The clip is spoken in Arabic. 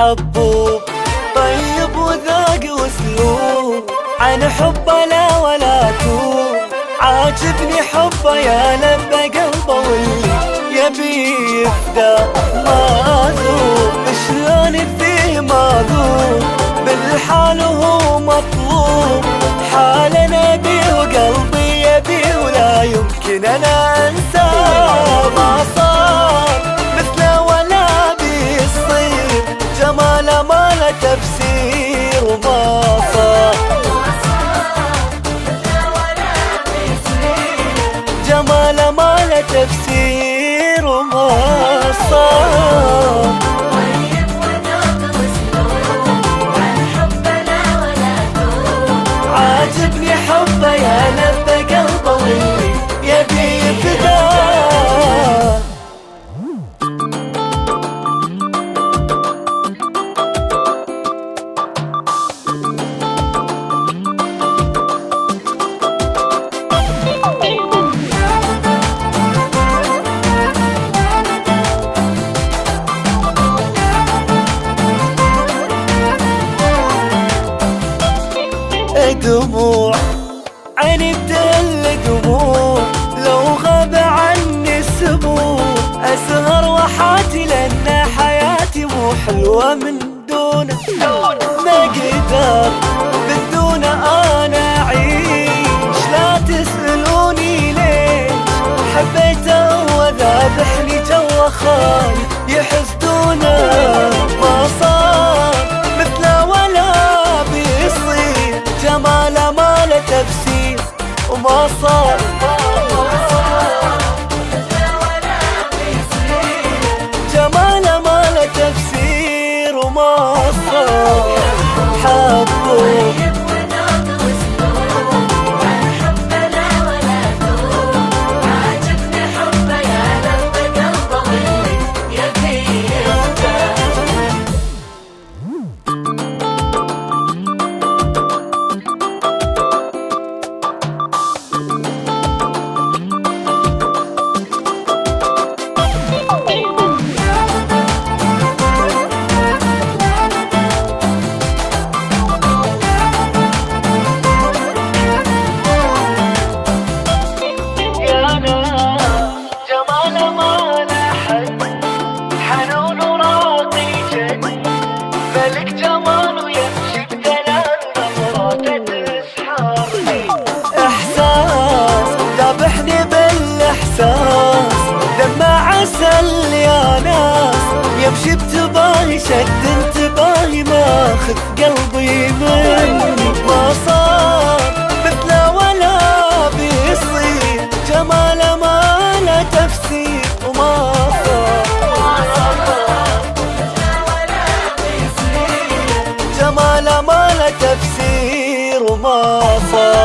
حبوب طيب وذاق واسلوب، عن حبه لا ولا توب. عاجبني حبه يا لبى قلبه واللي يبي يفدى ما ذوب. شلون فيه ما ذوب بالحال وهو مطلوب، حال انا بيه وقلبي يبيه ولا يمكن انا انساه. ما صار مثله ولا بيصير، جماله ما له تفسير وما صار. جماله ما له تفسير وما صار. عاجبني حبه يا لبى قلبه واللي يبي يفداه. دموع عيني بتهل دموع، لو غاب عني السبوع اسهر وحاتي لان حياتي مو حلوه من دونه. ما قدر بدونه انا اعيش، لا تسالوني ليش حبيته وذابحني جوا خايف يحسدونه. ما صار مثله ولا بيصير، جماله ما له تفسير وما صار. جماله ما له تفسير وما صار. حبوب دمع عسل يا ناس، يمشي بتباهي شد انتباهي ماخذ قلبي مني. ما صار مثله ولا بيصير، جماله ما له تفسير وما صار. جماله ما له تفسير وما صار.